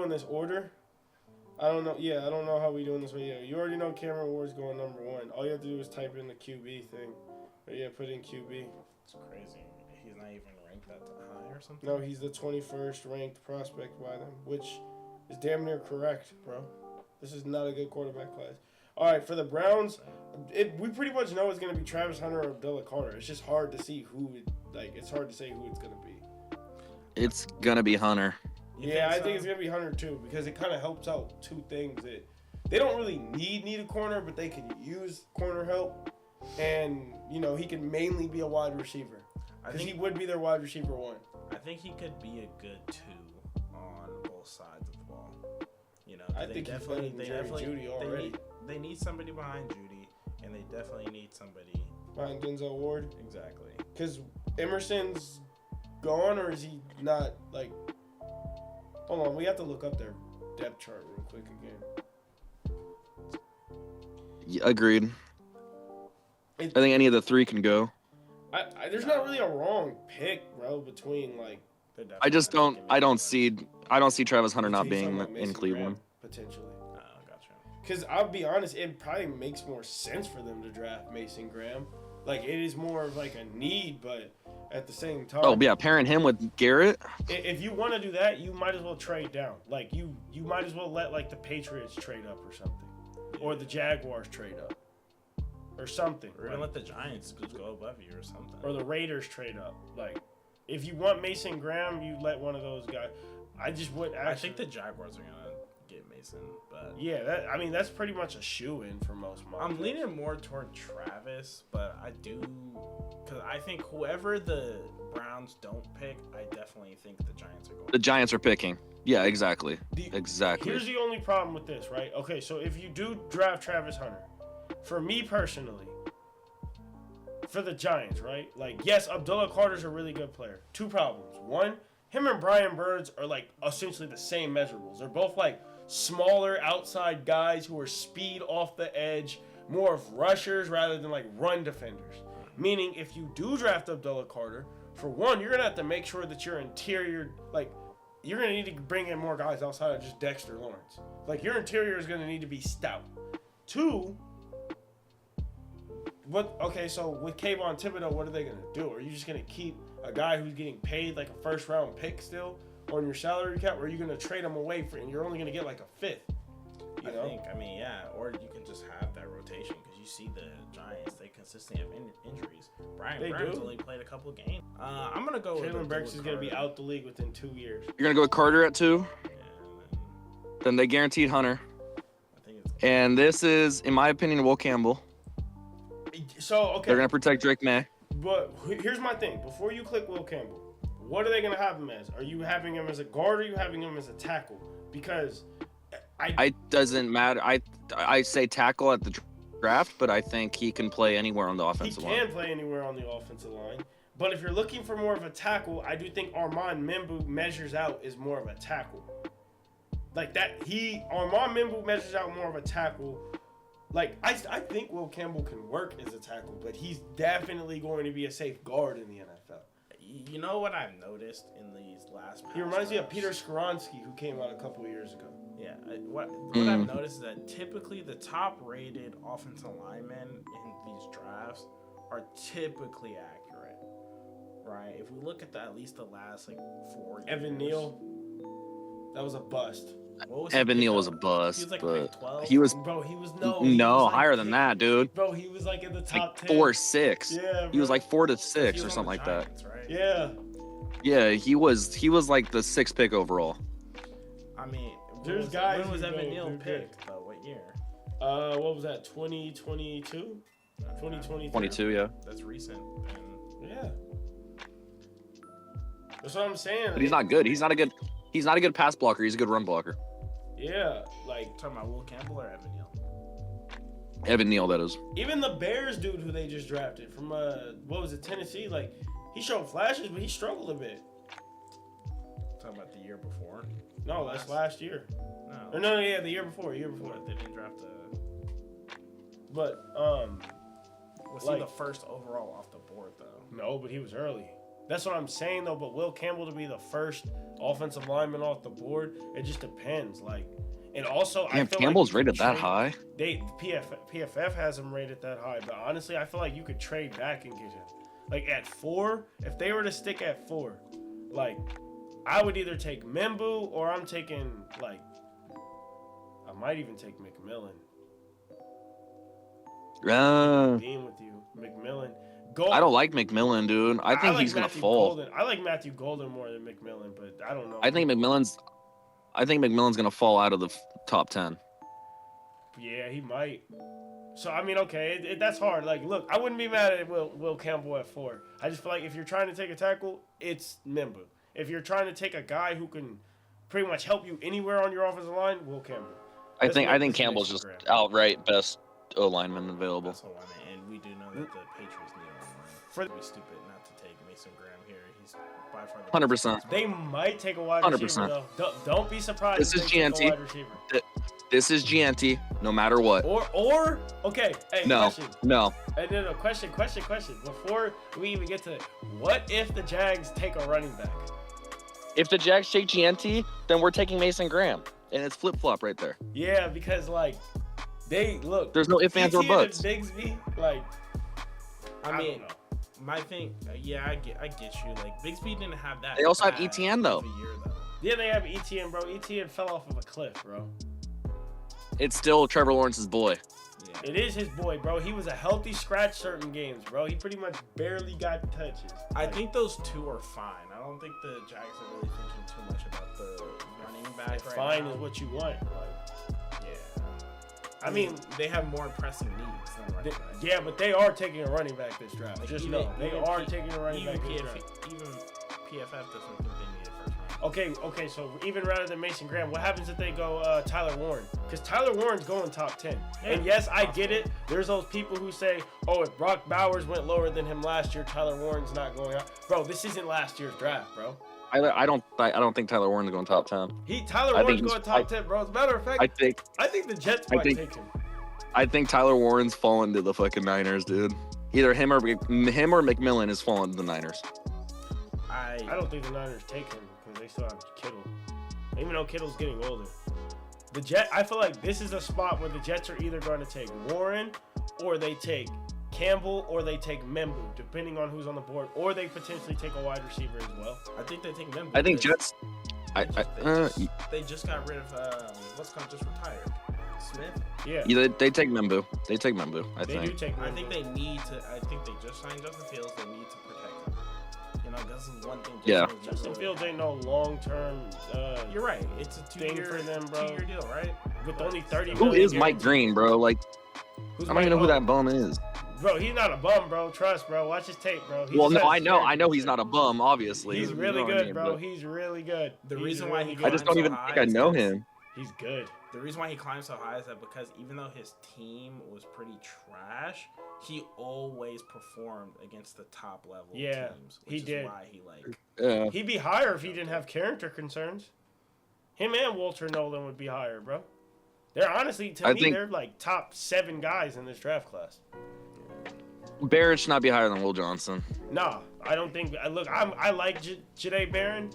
doing this order. I don't know. Yeah, I don't know how we doing this. But yeah, you already know Cameron Ward's going number 1. All you have to do is type in the QB thing. But yeah, put in QB. It's crazy. He's not even ranked that high or something. No, he's the 21st ranked prospect by them, which is damn near correct, bro. This is not a good quarterback class. All right, for the Browns, we pretty much know it's gonna be Travis Hunter or Abdullah Carter. It's just hard to see who. It's hard to say who it's gonna be. It's gonna be Hunter. Yeah, I think it's gonna be Hunter too because it kind of helps out two things. They don't really need a corner, but they can use corner help, and he can mainly be a wide receiver because he would be their wide receiver 1. I think he could be a good 2 on both sides of the ball. I think they need somebody behind Judy, and they definitely need somebody behind Denzel Ward. Exactly. Because Emerson's gone, or is he not? Hold on, we have to look up their depth chart real quick again. Yeah, agreed. I think any of the 3 can go. There's not really a wrong pick, bro. Between I don't see Travis Hunter not being in Cleveland. Potentially. Oh, gotcha. Because I'll be honest, it probably makes more sense for them to draft Mason Graham. It is more of a need, but at the same time. Oh yeah, pairing him with Garrett. If you want to do that, you might as well trade down. You might as well let the Patriots trade up or something, or the Jaguars trade up, or something. Or even let the Giants just go above you or something. Or the Raiders trade up. If you want Mason Graham, you let one of those guys. I think the Jaguars are gonna get Mason, but yeah, that's pretty much a shoe-in for most mobs. I'm leaning more toward Travis, but because I think whoever the Browns don't pick, I definitely think the Giants are going. The Giants are picking. Yeah, exactly. Exactly. Here's the only problem with this, right? Okay, so if you do draft Travis Hunter, for me personally, for the Giants, right? Yes, Abdullah Carter's a really good player. 2 problems. 1, him and Brian Burns are essentially the same measurables. They're both smaller outside guys who are speed off the edge, more of rushers rather than run defenders. Meaning, if you do draft Abdullah Carter, for 1, you're gonna have to make sure that your interior, you're gonna need to bring in more guys outside of just Dexter Lawrence. Your interior is gonna need to be stout. 2. So with Kayvon Thibodeau, what are they gonna do? Are you just gonna keep a guy who's getting paid a first-round pick still on your salary cap, or are you gonna trade him away and you're only gonna get a 5th? Or you can just have that rotation because you see the Giants, they consistently have injuries. Brian Burns only played a couple games. I'm gonna go with Jalen Burks is gonna be out the league within 2 years. You're gonna go with Carter at 2. Yeah, then they guaranteed Hunter. And this is, in my opinion, Will Campbell. So okay, they're gonna protect Drake May. But here's my thing: before you click Will Campbell, what are they gonna have him as? Are you having him as a guard, or are you having him as a tackle? Because it doesn't matter. I say tackle at the draft, but I think he can play anywhere on the offensive line. He can play anywhere on the offensive line. But if you're looking for more of a tackle, I do think Armand Membu measures out as more of a tackle. Armand Membu measures out more of a tackle. I think Will Campbell can work as a tackle, but he's definitely going to be a safe guard in the NFL. You know what I've noticed in these last He reminds me of Peter Skoronski, who came out a couple of years ago. Yeah, what I've noticed is that typically the top-rated offensive linemen in these drafts are typically accurate, right? If we look at at least the last 4 years. Evan Neal, that was a bust. Evan Neal was a bust, he was but 12. he was higher than that, dude. Bro, he was in the top 10. 4 or 6. Yeah, bro. He was 4 to 6 or something like Giants, that. Right? Yeah. Yeah, he was the 6th pick overall. There's guys. When was Evan Neal picked? Though, what year? What was that? 2022. 2023. 22, yeah. That's recent. Yeah. That's what I'm saying. But he's not good. He's not a good pass blocker. He's a good run blocker. Yeah, talking about Will Campbell or Evan Neal? Evan Neal, that is. Even the Bears dude who they just drafted from Tennessee, he showed flashes, but he struggled a bit. Talking about the year before? No, that's last year. No. Or no, yeah, the year before. They didn't draft But was he the first overall off the board though? No, but he was early. That's what I'm saying though. But Will Campbell to be the first offensive lineman off the board, it just depends. Like, and also I feel Campbell's like rated that high. PFF has him rated that high, but honestly, I feel like you could trade back and get him. Like at 4, if they were to stick at 4, like I would either take Membu or I'm taking like I might even take McMillan. Being with you, McMillan. I don't like McMillan, dude. I think he's gonna fall. Golden. I like Matthew Golden more than McMillan, but I don't know. I think McMillan's gonna fall out of the top 10. Yeah, he might. So I mean, okay, that's hard. Like, look, I wouldn't be mad at Will Campbell at 4. I just feel like if you're trying to take a tackle, it's Membu. If you're trying to take a guy who can pretty much help you anywhere on your offensive line, Will Campbell. I think Campbell's just outright best O lineman available. That's all I mean, and we do know that the Patriots need a line. It'd be stupid not to take Mason Graham here. He's by far the 100%. They might take a wide receiver though. Don't be surprised. This is GNT. This is GNT, no matter what. Or okay. Hey, no. Question. Before we even get to it, what if the Jags take a running back? If the Jags take GNT, then we're taking Mason Graham, and it's flip flop right there. Yeah, because like they look. There's no ifs, ands, or buts. Bigsby, like I mean, my thing. Yeah, I get you. Like Bigsby didn't have that. They also have ETN though. Yeah, they have ETN, bro. ETN fell off of a cliff, bro. It's still Trevor Lawrence's boy. Yeah. It is his boy, bro. He was a healthy scratch certain games, bro. He pretty much barely got touches. I think those two are fine. I don't think the Jags are really thinking too much about the running back right fine now. Is what you want. Like, yeah. I mean, they have more pressing needs than running back. Yeah, but they are taking a running back this draft. Like Just even, know. They are taking a running back this draft. Even PFF doesn't think they need a first round. Okay, so even rather than Mason Graham, what happens if they go Tyler Warren? Because Tyler Warren's going top 10. Yeah, and yes, I get it. There's those people who say, oh, if Brock Bowers went lower than him last year, Tyler Warren's not going up. Bro, this isn't last year's draft, bro. I don't think Tyler Warren's going top 10. Tyler Warren's going top 10, bro. As a matter of fact, I think the Jets might take him. I think Tyler Warren's fallen to the fucking Niners, dude. Either him or McMillan is falling to the Niners. I don't think the Niners take him because they still have Kittle. Even though Kittle's getting older. I feel like this is a spot where the Jets are either going to take Warren or they take Campbell or they take Membu, depending on who's on the board, or they potentially take a wide receiver as well. I think they take Membu. I think Jets. They just got rid of what's called just retired. Smith? Yeah, they take Membu. They take Membu, I think. They do take Membu. I think they need to. I think they just signed Justin Fields. They need to protect him. You know, this is one thing. Justin Fields ain't no long-term. You're right. It's a two-year for them, bro. 2-year deal, right? With only 30. Who is Mike Green, bro? Like, I don't even know who that bum is. Bro, he's not a bum, bro. Trust, bro. Watch his tape, bro. I know he's not a bum, obviously. He's really good, bro. He's really good. The reason why he I just don't even think I know him. He's good. The reason why he climbed so high is that because even though his team was pretty trash, he always performed against the top level teams. Which he did. Is why he'd be higher if he didn't have character concerns. Him and Walter Nolan would be higher, bro. They're honestly, to me, they're like top 7 guys in this draft class. Barrett should not be higher than Will Johnson. No, I don't think. Look, I like Jahdae Barron.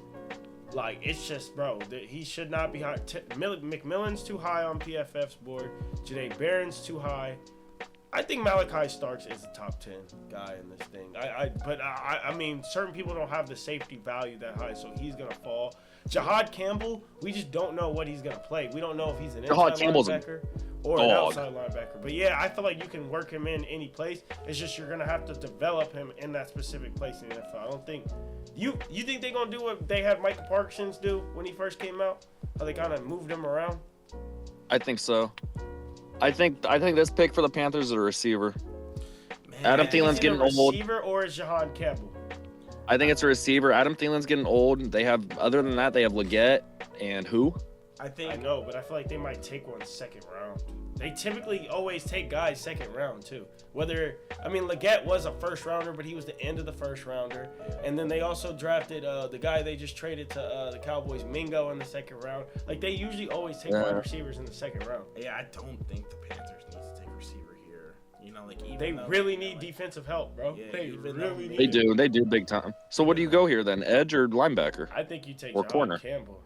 Like, it's just, bro, he should not be high. McMillan's too high on PFF's board. Jahdae Barron's too high. I think Malachi Starks is a top 10 guy in this thing. I mean, certain people don't have the safety value that high, so he's going to fall. Jahad Campbell, we just don't know what he's going to play. We don't know if he's an inside linebacker or an outside linebacker. But, yeah, I feel like you can work him in any place. It's just you're going to have to develop him in that specific place in the NFL. I don't think – you think they're going to do what they had Micah Parsons do when he first came out? How they kind of moved him around? I think so. I think this pick for the Panthers is a receiver. Man, Adam Thielen's getting old. Receiver or is Jahad Campbell? I think it's a receiver. Adam Thielen's getting old. They have, other than that, they have Leggett and who? I know, but I feel like they might take one second round. They typically always take guys second round too. Leggett was a first rounder, but he was the end of the first rounder. And then they also drafted the guy they just traded to the Cowboys, Mingo, in the second round. Like, they usually always take wide receivers in the second round. Yeah, I don't think the Panthers need to take a receiver here. You know, like even They though, really you know, need like, defensive help, bro. Yeah, They even though really They need do. They do big time. So what do you go here then? Edge or linebacker? I think you take Or John corner. Campbell.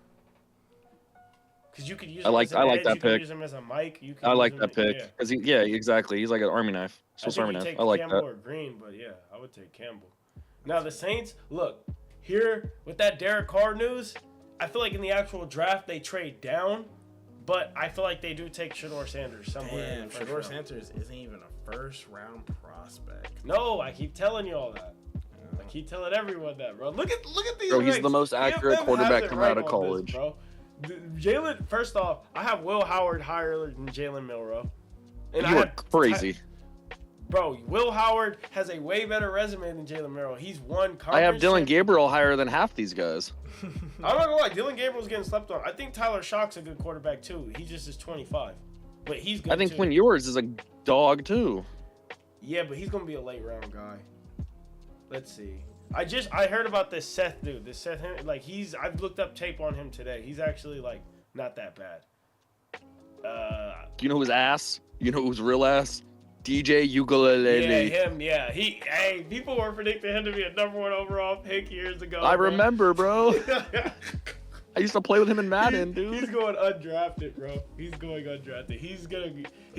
Because you could use I him like as an I like edge, that you can pick. use him as a Mike. You can I use like him, that pick Yeah. because yeah, exactly. He's like an army knife, I Swiss think Army you knife. take I like Campbell that. or Green, but yeah, I would take Campbell. Now the Saints, look, here with that Derek Carr news, I feel like in the actual draft they trade down, but I feel like they do take Shador Sanders somewhere. in Damn, the first Shador round. Sanders isn't even a first-round prospect. No, I keep telling you all that. I keep telling everyone that, bro. Look at these. Bro, he's ranks. the most accurate BFF quarterback has it coming right out of on college. this, bro. Jalen, first off, I have Will Howard higher than Jalen Milroe. And I You are have crazy. Bro, Will Howard has a way better resume than Jalen Milroe. He's won conference. I have Dylan champ- Gabriel higher than half these guys. I'm not gonna lie, Dylan Gabriel's getting slept on. I think Tyler Shock's a good quarterback too. He just is 25, but he's good I think too. Quinn Ewers is a dog too. Yeah, but he's gonna be a late round guy. Let's see. I heard about this Seth dude. This Seth, like I've looked up tape on him today. He's actually like not that bad. You know who's ass? You know who's real ass? DJ Ukulele. Yeah, him. Yeah, Hey, people were predicting him to be a #1 overall pick years ago. I bro. remember, bro. I used to play with him in Madden, He's dude. going undrafted, bro. He's going undrafted. He's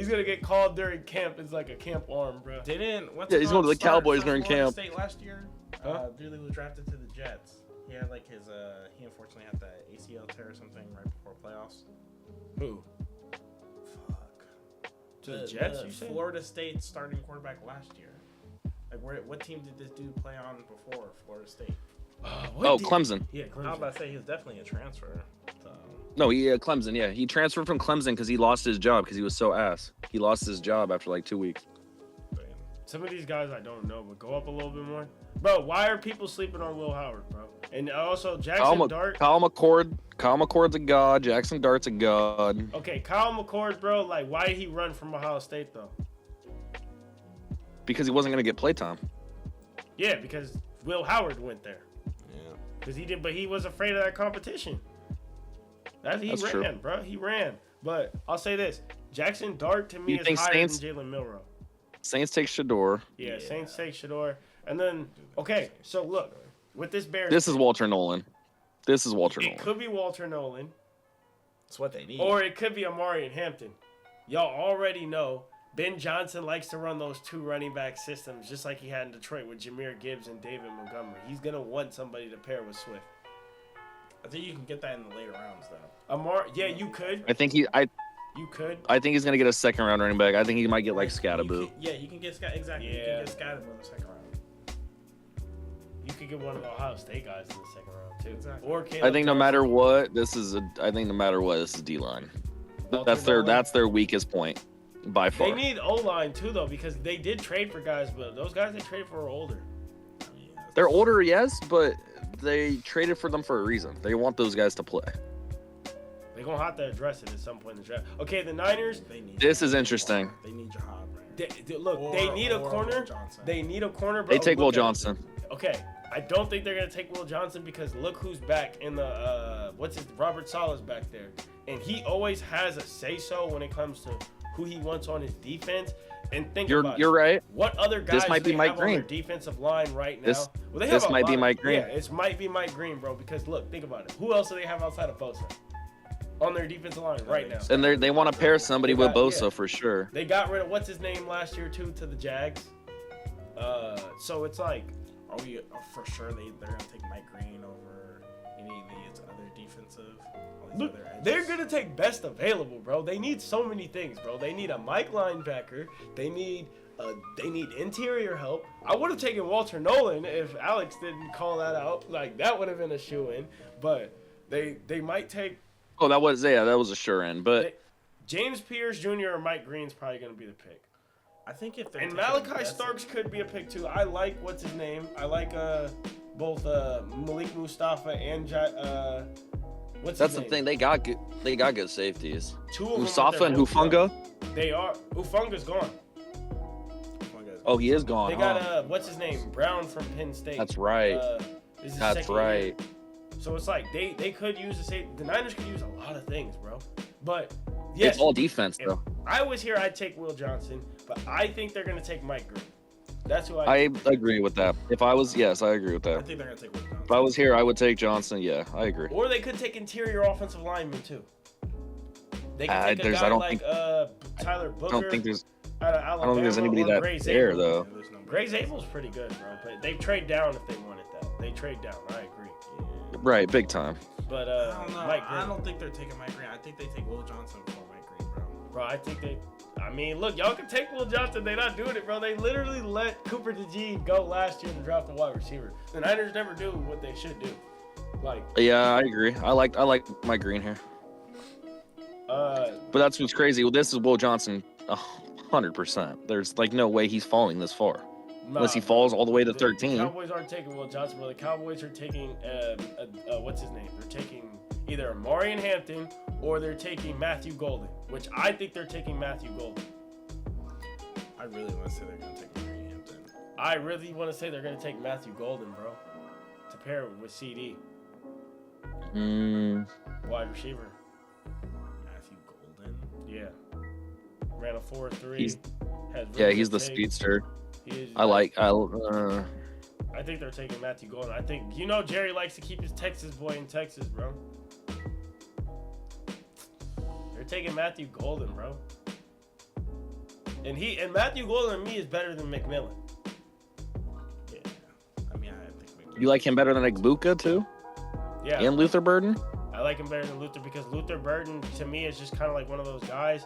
gonna get called during camp. It's like a camp arm, bro. What's Yeah, it he's called? going to the Start Cowboys for during Florida camp. State last year. Huh? Really was drafted to the Jets. He had like his he unfortunately had that ACL tear or something right before playoffs. Who? Fuck. To the Jets, the you said? Florida State starting quarterback last year. Like what team did this dude play on before Florida State? Clemson. Yeah, I was Clemson. about to say he was definitely a transfer. So. No, Clemson. Yeah, he transferred from Clemson because he lost his job because he was so ass. He lost his job after like 2 weeks. Some of these guys I don't know, but go up a little bit more. Bro, why are people sleeping on Will Howard, bro? And also Jackson Dart. Kyle McCord's a god. Jackson Dart's a god. Okay, Kyle McCord, bro. Like, why did he run from Ohio State though? Because he wasn't gonna get playtime. Yeah, because Will Howard went there. Yeah. Because he did, but he was afraid of that competition. He That's ran, true. bro. He ran. But I'll say this: Jackson Dart to me You is think higher Saints- than Jalen Milroe. Saints take Shador. Yeah, Yeah. Saints take Shador, and then okay. So look, with this Bears, This is Walter Nolan. This is Walter it Nolan. could be Walter Nolan, That's what they need. or it could be Amari and Hampton. Y'all already know Ben Johnson likes to run those two running back systems, just like he had in Detroit with Jahmyr Gibbs and David Montgomery. He's gonna want somebody to pair with Swift. I think you can get that in the later rounds though. Yeah, you could. I think he's gonna get a second round running back. I think he might get like Scatterboo. You can get exactly. Yeah. You can get Scatterboo in the second round. You could get one of the Ohio State guys in the second round too. Exactly. Or Caleb I think no Johnson. matter what, this is D line. Walter Nolan. That's their weakest point by far. They need O-line too, though, because they did trade for guys, but those guys they traded for are older. They're older, yes, but they traded for them for a reason. They want those guys to play. They're gonna have to address it at some point in the draft. Okay, the Niners. They need. This is interesting. They need Jahab. They need a corner. Will Johnson. They need a corner. But They take look Will at it. Johnson. Okay, I don't think they're gonna take Will Johnson because look who's back in the Robert Sala's back there, and he always has a say so when it comes to who he wants on his defense. And think about You're it. right. What other guys This might do be they Mike have on their Green. defensive line right now? This- Well, they have this a might be lot- Mike Green. Yeah, it might be Mike Green, bro. Because look, think about it. Who else do they have outside of Bosa on their defensive line right now? And they want to pair somebody They with got- Bosa yeah. for sure. They got rid of what's his name last year too to the Jags. So it's like Are we for sure they're gonna take Mike Green over any of these other defensive? All these look, other edges? they're gonna take best available, bro. They need so many things, bro. They need a Mike linebacker. They need interior help. I would have taken Walter Nolan if Alex didn't call that out. Like that would have been a shoe-in. But they might take Oh, that was a sure end. But James Pierce Jr. or Mike Green's probably gonna be the pick. I think if they're And taking Malachi best- Starks could be a pick too. I like what's his name. I like both Malik Mustafa and what's that's his the name? thing. They got good safeties. Two of them Musafa they're and both young. Hufunga. They are. Ufunga's gone. Oh, he is gone. They got what's his name? Brown from Penn State. That's right. This is his That's second year. right. So it's like they could use the Niners could use a lot of things, bro. But Yes, It's all defense, if though. I was here, I'd take Will Johnson, but I think they're going to take Mike Green. That's who I agree with that. If I was, yes, I agree with I that. think they're gonna take Will Johnson. If I was here, I would take Johnson. Yeah, I agree. Or they could take interior offensive linemen, too. They could take a there's- guy I don't like Tyler Booker I don't think there's. out of Alabama. I don't think there's anybody or that Gray there Zabel. though. Yeah, there's no Gray Zabel's pretty good, bro. But they trade down if they wanted that. They trade down. I agree. Right, big time. But I don't know. Mike Green. I don't think they're taking Mike Green. I think they take Will Johnson before Mike Green, bro. Bro, I think they. I mean, look, y'all can take Will Johnson. They're not doing it, bro. They literally let Cooper DeJean go last year to draft a wide receiver. The Niners never do what they should do. Like, Yeah, I agree. I like Mike Green here. But that's what's crazy. Well, this is Will Johnson, 100%. There's like no way he's falling this far, unless he falls all the way to The 13. Cowboys aren't taking Will Johnson, bro. The Cowboys are taking what's his name? They're taking either Amari and Hampton or they're taking Matthew Golden, which I think they're taking Matthew Golden. I really want to say they're gonna take Mike Hampton. I really want to say they're going to take Matthew Golden, bro, to pair with CD, wide receiver. Matthew Golden. Yeah. Ran a 4.3. He's- Has Yeah, really he's good the tape. speedster. He is- I I think they're taking Matthew Golden. I think Jerry likes to keep his Texas boy in Texas, bro. They're taking Matthew Golden, bro. And Matthew Golden to me is better than McMillan. Yeah. I mean, I think You like him better than Igbuka too, Yeah, and Luther Burden. I like him better than Luther because Luther Burden to me is just kind of like one of those guys.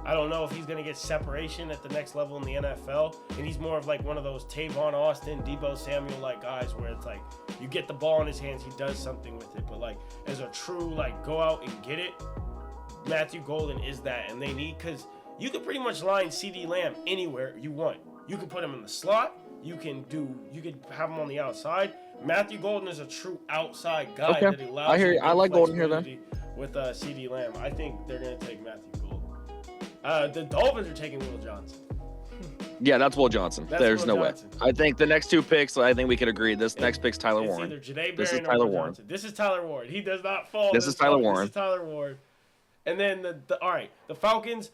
I don't know if he's gonna get separation at the next level in the NFL, and he's more of like one of those Tavon Austin, Debo Samuel like guys where it's like you get the ball in his hands, he does something with it. But like as a true like go out and get it, Matthew Golden is that, and they need because you could pretty much line CD Lamb anywhere you want. You could put him in the slot. You could have him on the outside. Matthew Golden is a true outside guy Okay. that allows. I hear you you. to I get like Golden here, then. flexibility with CD Lamb. I think they're gonna take Matthew Golden. The Dolphins are taking Will Johnson. Yeah, that's Will Johnson. That's There's Will no Johnson. way. I think the next two picks, I think we could agree. This next pick's Tyler It's Warren. either Janae This is Barron or Tyler Will Warren. Johnson. This is Tyler Warren. He does not fall. This is Tyler far. Warren. This is Tyler Warren. And then the Falcons.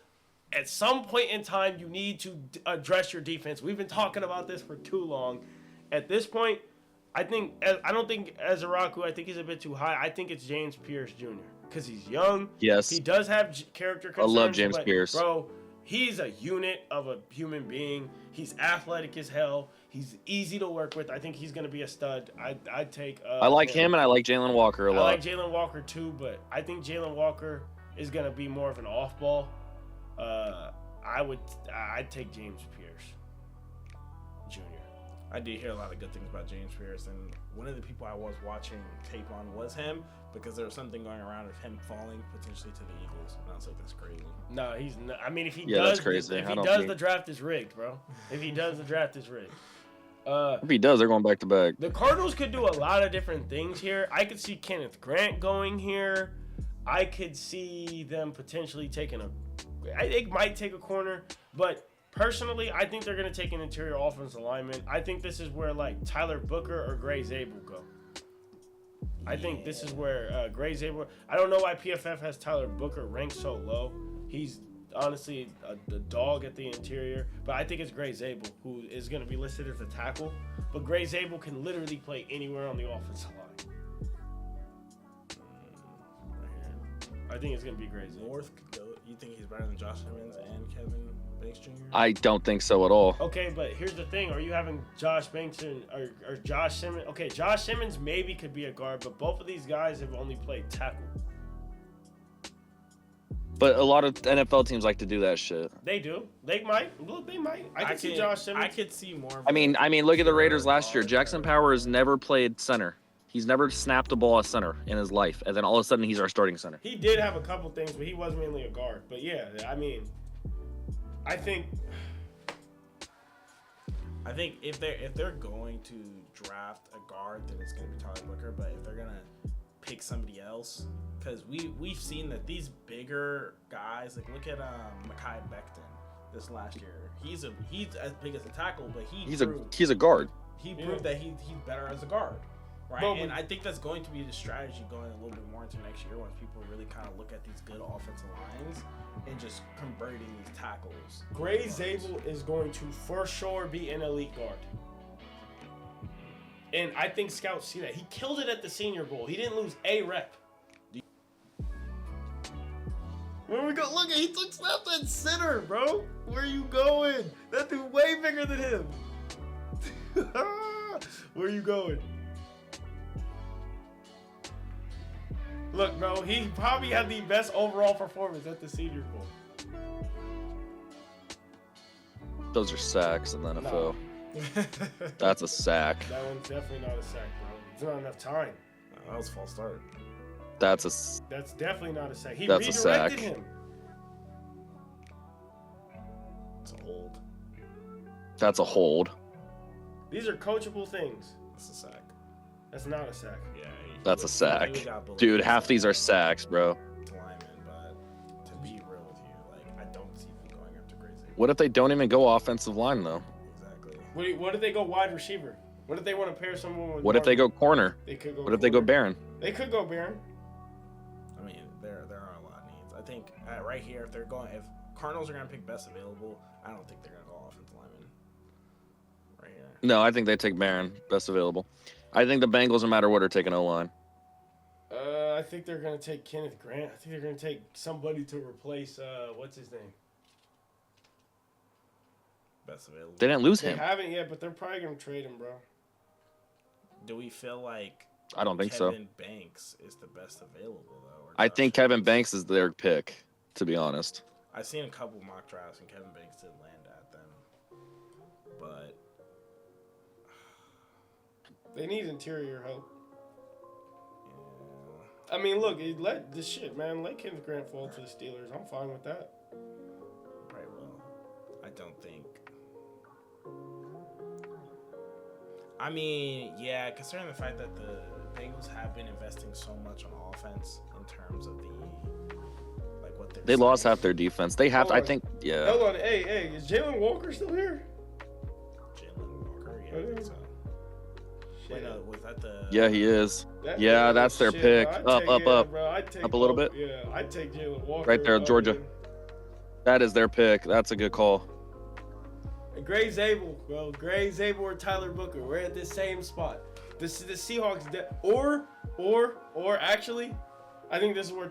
At some point in time, you need to address your defense. We've been talking about this for too long. At this point, I don't think Azaraku. I think he's a bit too high. I think it's James Pierce Jr. because he's young. Yes. He does have character concerns. love James but, Pierce. Bro, he's a unit of a human being. He's athletic as hell. He's easy to work with. I think he's going to be a stud. I'd take. I like him, and I like Jalen Walker a I lot. like Jalen Walker too, but I think Jalen Walker is going to be more of an off ball. I'd take James Pierce Jr. I did hear a lot of good things about James Pierce, and one of the people I was watching tape on was him because there was something going around of him falling potentially to the Eagles, and I was like, that's crazy. No, he's not. I mean, if he Yeah, does, that's crazy. if I he don't does, think- the draft is rigged, bro. If he does, the draft is rigged. If he does, they're going back to back. The Cardinals could do a lot of different things here. I could see Kenneth Grant going here. I could see them potentially taking they might take a corner, but personally, I think they're going to take an interior offensive lineman. I think this is where like Tyler Booker or Gray Zabel go. I think this is where Gray Zabel. I don't know why PFF has Tyler Booker ranked so low. He's honestly the dog at the interior, but I think it's Gray Zabel who is going to be listed as a tackle. But Gray Zabel can literally play anywhere on the offensive line. I think it's going to be Gray Zabel. North could go. You think he's better than Josh Simmons and Kevin Banks Jr.? I don't think so at all. Okay, but here's the thing: are you having Josh Banks or Josh Simmons? Okay, Josh Simmons maybe could be a guard, but both of these guys have only played tackle. But a lot of NFL teams like to do that shit. They do. They might. Look, they might. I could see Josh Simmons. I could see more. I mean, look at the Raiders last year. Jackson Powers never played center. He's never snapped a ball at center in his life, and then all of a sudden he's our starting center. He did have a couple things, but he was mainly a guard. But yeah, I mean, I think if they're going to draft a guard, then it's going to be Tyler Booker. But if they're going to pick somebody else, because we've seen that these bigger guys, like look at Mekhi Becton this last year. He's as big as a tackle, but He's a guard. he proved that he's better as a guard, Right, But and I think that's going to be the strategy going a little bit more into next year once people really kind of look at these good offensive lines and just converting these tackles. Gray Zabel is going to for sure be an elite guard. And I think scouts see that. He killed it at the Senior Bowl. He didn't lose a rep. Where we go? Look, he took snaps at center, bro. Where are you going? That dude way bigger than him. Where are you going? Look, bro, he probably had the best overall performance at the Senior Bowl. Those are sacks in the NFL. No. That's a sack. That one's definitely not a sack, bro. There's not enough time. That was a false start. That's definitely not a sack. He That's a redirected sack. him. It's a hold. That's a hold. These are coachable things. It's a sack. That's not a sack. Yeah. That's a sack. Dude, half these are sacks, bro. Lineman, but to be real with you, like I don't see them going after Gray Zabel. What if they don't even go offensive line, though? Exactly. What if they go wide receiver? What if they want to pair someone with What if they go corner? They could go What if they go corner. Baron? They could go Baron. I mean, there are a lot of needs. I think right here, if Cardinals are gonna pick best available, I don't think they're gonna go offensive lineman. Right here. No, I think they take Baron, best available. I think the Bengals, no matter what, are taking O-line. I think they're gonna take Kenneth Grant. I think they're gonna take somebody to replace what's his name. Best available. They didn't lose They him. haven't yet, but they're probably gonna trade him, bro. Do we feel like I don't think so. Kevin Banks is the best available though? Or I Josh think Kevin Jacobs? Banks is their pick, to be honest. I've seen a couple mock drafts and Kevin Banks didn't land at them, but They need interior help. yeah, I mean, look, let this shit, man. Let Kenneth Grant fall to the Steelers. I'm fine with that. right. Well, I don't think. I mean, yeah, considering the fact that the Bengals have been investing so much on offense in terms of the what They lost half their defense. They have, Hold I on. think, yeah. Hold on, hey, is Jalen Walker still here? Jalen Walker, yeah, I think so. Wait, no, was that the? Yeah, he is. Yeah, that's their pick. Bro. Up. Bro, I'd take Up a little bit. Yeah, I'd take Jalen Walker. Right there, Georgia. Man. That is their pick. That's a good call. And Gray Zabel, bro. Gray Zabel or Tyler Booker. We're at the same spot. This is the Seahawks. Or actually, I think this is where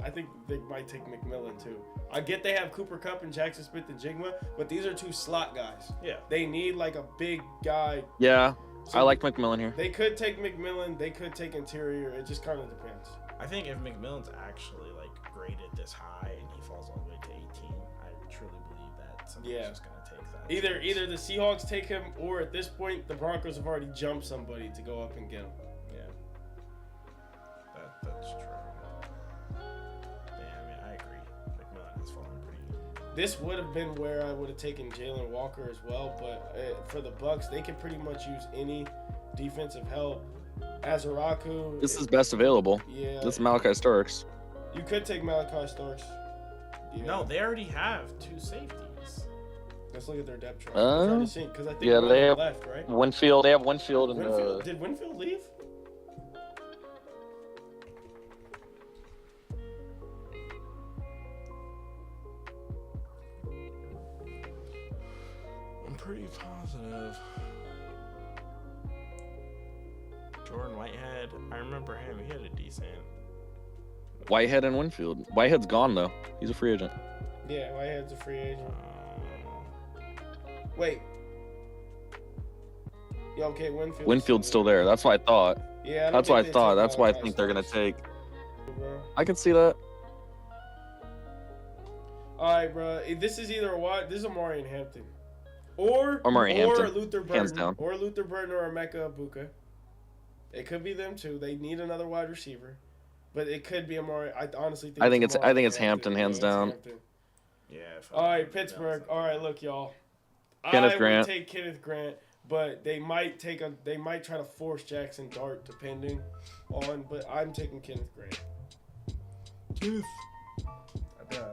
I think they might take McMillan too. I get they have Cooper Kupp and Jackson Smith and Jigma, but these are two slot guys. Yeah. They need like a big guy. Yeah, So I like McMillan here. They could take McMillan. They could take interior. It just kind of depends. I think if McMillan's actually graded this high and he falls all the way to 18, I truly believe that somebody's just gonna take that. Either the Seahawks take him, or at this point the Broncos have already jumped somebody to go up and get him. Yeah. That's true. Yeah, I mean, I agree. McMillan has fallen pretty. This would have been where I would have taken Jalen Walker as well, but for the Bucks, they can pretty much use any defensive help. Azaraku. This is best available. Yeah. This is Malachi Starks. You could take Malachi Starks. Yeah. No, they already have two safeties. Let's look at their depth chart. Because I think yeah, one they have left, right? Winfield. They have Winfield and Did Winfield leave? I'm pretty positive. Jordan Whitehead, I remember him. He had a decent. Whitehead and Winfield. Whitehead's gone though. He's a free agent. Yeah, Whitehead's a free agent. Wait. Yeah, okay, Winfield. Winfield's still there. That's what I thought. Yeah, That's what I thought. That's why I think they're gonna take. I can see that. All right, bro. This is either this is Amari and Hampton, or Hampton, Luther Burton, hands down. or Luther Burton or Emeka Ibuka. It could be them too. They need another wide receiver, but it could be Amari. I honestly think. I think it's Hampton, hands down. Yeah. All right, Pittsburgh. All right, look, y'all. Kenneth Grant. I would take Kenneth Grant, but they might try to force Jackson Dart, depending on. But I'm taking Kenneth Grant. Kenneth. I think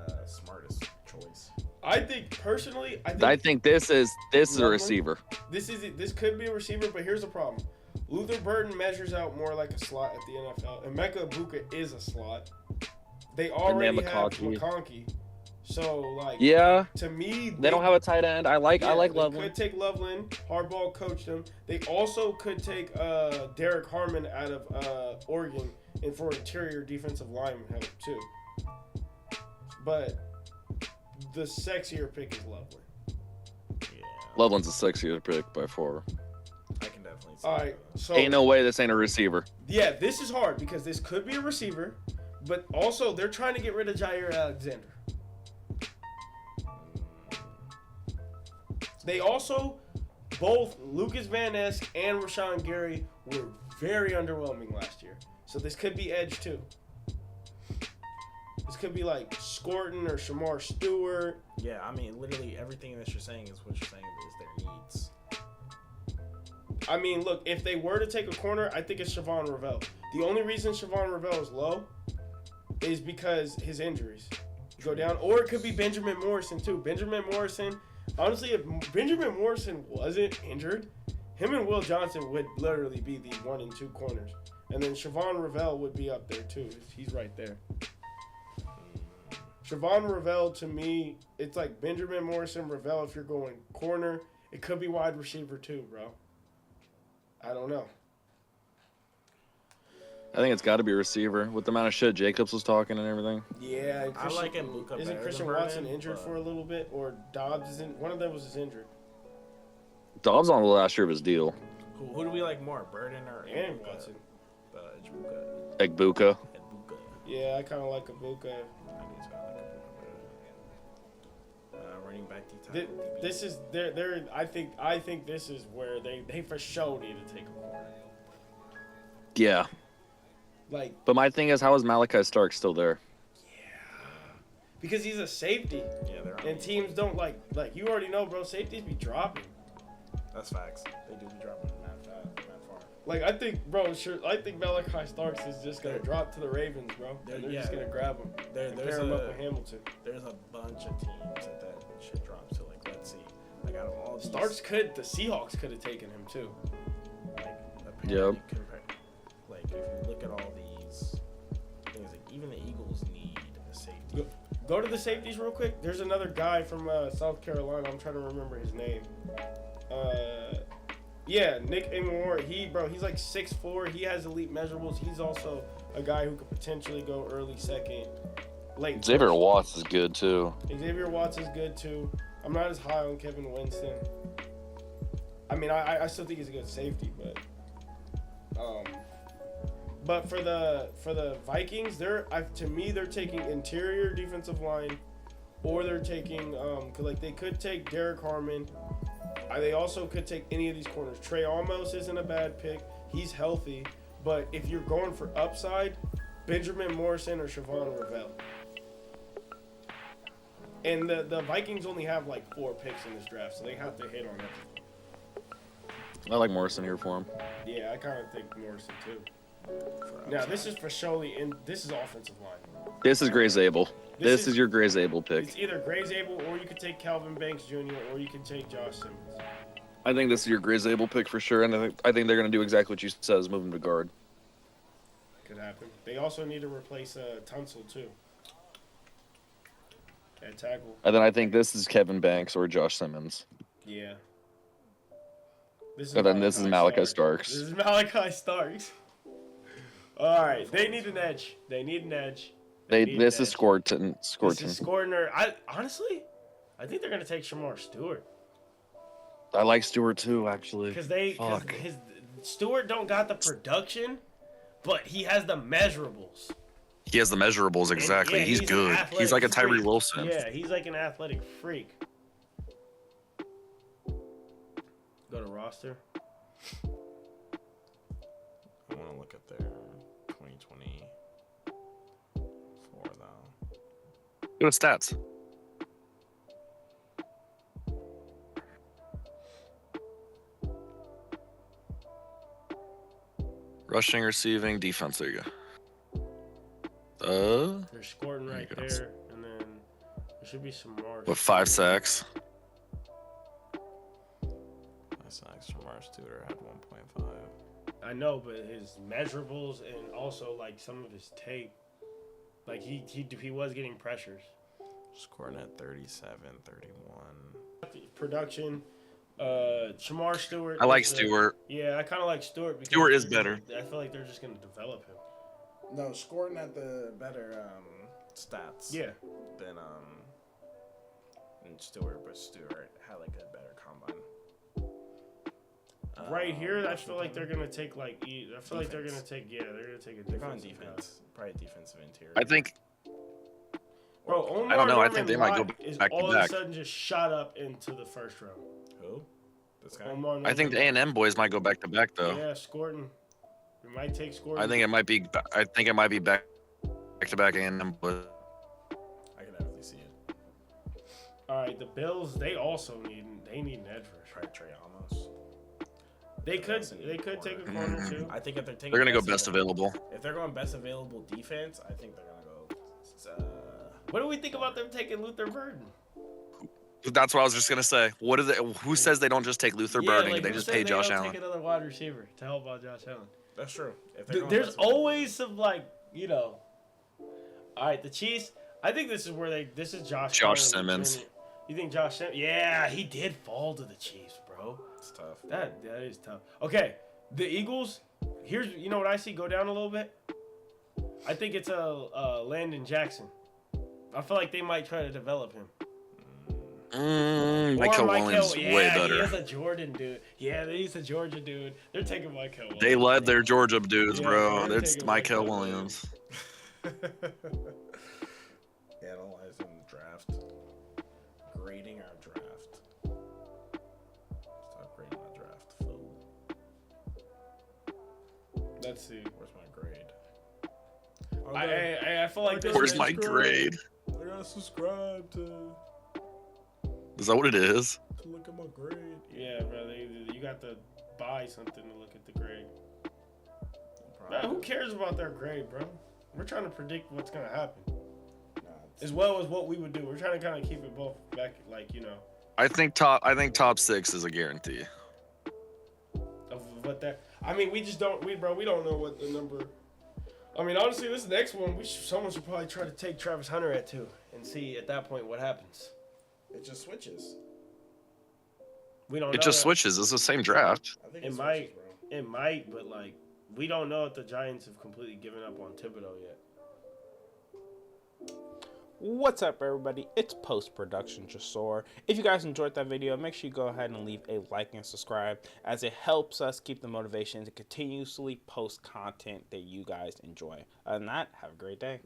that's smartest choice. I think personally, I think this is a receiver. This could be a receiver, but here's the problem. Luther Burden measures out more like a slot at the NFL, and Mecca Ibuka is a slot. They already have McConkey. So, like, yeah, to me, they don't have a tight end. I like they Loveland. could take Loveland. Hardball coached them. They also could take Derek Harmon out of Oregon and for interior defensive lineman help too. But the sexier pick is Loveland. Yeah. Loveland's a sexier pick by far. I can definitely see All right, that. so Ain't no way this ain't a receiver. yeah, this is hard because this could be a receiver, but also they're trying to get rid of Jair Alexander. They also, both Lucas Van Ness and Rashawn Gary were very underwhelming last year. So this could be edge too. This could be like Scorton or Shamar Stewart. Yeah, I mean, literally everything that you're saying is what you're saying is their needs. I mean, look, if they were to take a corner, I think it's Siobhan Ravel. The only reason Siobhan Ravel is low is because his injuries go down. Or it could be Benjamin Morrison too. Benjamin Morrison, honestly, if Benjamin Morrison wasn't injured, him and Will Johnson would literally be the 1 and 2 corners. And then Siobhan Ravel would be up there too. He's right there. Siobhan Ravel, to me, it's like Benjamin Morrison, Ravel if you're going corner. It could be wide receiver too, bro. I don't know. I think it's got to be a receiver with the amount of shit Jacobs was talking and everything. Yeah, I like Mbuka isn't better Christian than Watson Vernon, injured but- for a little bit, or Dobbs isn't? One of them was injured. Dobbs on the last year of his deal. Who do we like more, Burden or And Mbuka? Watson. Mbuka. Egbuka. Mbuka. Yeah, I kind of like Ibuka. I mean, it's kind of like a running back D Th- tackle. DB. This is they're. I think this is where they for sure need to take a corner. Yeah. Like, But my thing is, how is Malachi Stark still there? because he's a safety, Yeah, they're on and teams don't like you already know, bro. Safeties be dropping. That's facts. They do be dropping that far. Like, I think, bro, I think Malachi Starks is just gonna drop to the Ravens, bro. They're- And they're yeah. just gonna grab him and There's pair him up a with Hamilton. there's a bunch of teams that should drop to. Like, let's see. Like, out of all these, Starks the Seahawks could have taken him too. like, Yep. like, if you look at all these things, like even the Eagles need a safety. Go to the safeties real quick. There's another guy from South Carolina. I'm trying to remember his name. Yeah, Nick Amore. He's like 6'4". He has elite measurables. He's also a guy who could potentially go early second, late. Xavier first. Watts is good too. Xavier Watts is good too. I'm not as high on Kevin Winston. I mean, I still think he's a good safety, but for the Vikings, to me they're taking interior defensive line, or they're taking they could take Derek Harmon. They also could take any of these corners. Trey Almos isn't a bad pick. He's healthy, but if you're going for upside, Benjamin Morrison or Siobhan Ravel. And the Vikings only have like 4 picks in this draft, so they have to hit on everything. I like Morrison here for him. Yeah, I kind of think Morrison too. Now this is for Sholey, and this is offensive line. This is Gray Zabel. This is your Gray Zabel pick. It's either Gray Zabel, or you could take Calvin Banks Jr., or you can take Josh Simmons. I think this is your Gray Zabel pick for sure, and I think they're going to do exactly what you said, is move him to guard. Could happen. They also need to replace Tunsil too at tackle. And then I think this is Kevin Banks or Josh Simmons. Yeah. And then this is Malachi Starks. This is Malachi Starks. All right, they need an edge. They need an edge. This is Scorton. This is Scorton. Honestly, I think they're gonna take Shamar Stewart I like Stewart too, actually. because his Stewart don't got the production, but he has the measurables. He has the measurables, exactly. And, yeah, he's an good. athletic He's like a Tyree freak. Wilson. Yeah, he's like an athletic freak. Go to roster. I want to look at their 2024 though. Go to stats. Rushing, receiving, defense. There you go. They're scoring right There you go. there, and then there should be some more. With 5 sacks. I saw Shamar Stewart had 1.5. I know, but his measurables and also like some of his tape, like he was getting pressures. Scoring at 37, 31. Production, Shamar Stewart. I like is Stewart. Yeah, I kind of like Stewart because Stewart is they're better. I feel like they're just gonna develop him. No, Scoring had the better stats. Yeah. Than Stewart, but Stewart had like a better combine. Right here, I feel like they're gonna take like. I feel like they're gonna take. Yeah, they're gonna take a They're going defensive defense, probably defensive interior. I think. Bro, Omar I don't know. I think Norman they might go Watt is back to all back. of a sudden just shot up into the first round. Who? This guy. Omar I think the Norman A&M boys might go back to back though. Yeah, Scorton. We might take Scorton. I think it might be. I think it might be back to back A&M boys. I can definitely see it. All right, the Bills. They also need. They need an edge rush. Try Trey Amos. They could take a corner too. I think if they're taking, They're gonna go best available. If they're going best available defense, I think they're gonna go. What do we think about them taking Luther Burden? That's what I was just gonna say. What is it? Who says they don't just take Luther Burden? Like, They who just said pay they Josh don't Allen. Take another wide receiver to help out Josh Allen. That's true. If they're going There's best available. always some like All right, the Chiefs. I think this is where they. This is Josh Simmons. Jr. You think Josh Simmons? Yeah, he did fall to the Chiefs, bro. It's tough. That is tough. Okay, the Eagles. Here's what I see go down a little bit. I think it's a Landon Jackson. I feel like they might try to develop him. Michael Williams way better. He's a Jordan dude. Yeah, he's a Georgia dude. They're taking Michael Williams. They led their Georgia dudes, Yeah, bro. they're It's taking Michael Michael Williams. Analyzing the draft. Grading our draft. Stop grading my draft. Fool. Let's see. Where's my grade? I feel like this Where's is- my grade? I gotta subscribe to Is that what it is? look at my grade. Yeah, bro. You got to buy something to look at the grade. Man, who cares about their grade, bro? We're trying to predict what's gonna happen, as well as what we would do. We're trying to kind of keep it both back, like I think top 6 is a guarantee. of what that. I mean, we just don't. We don't know what the number. I mean, honestly, this next one, someone should probably try to take Travis Hunter at 2 and see at that point what happens. It just switches. We don't. It know just that. switches. It's the same draft. I think It it might. switches, bro. It might, but like we don't know if the Giants have completely given up on Thibodeau yet. What's up, everybody? It's post-production Jasor. If you guys enjoyed that video, make sure you go ahead and leave a like and subscribe, as it helps us keep the motivation to continuously post content that you guys enjoy. Other than that, have a great day.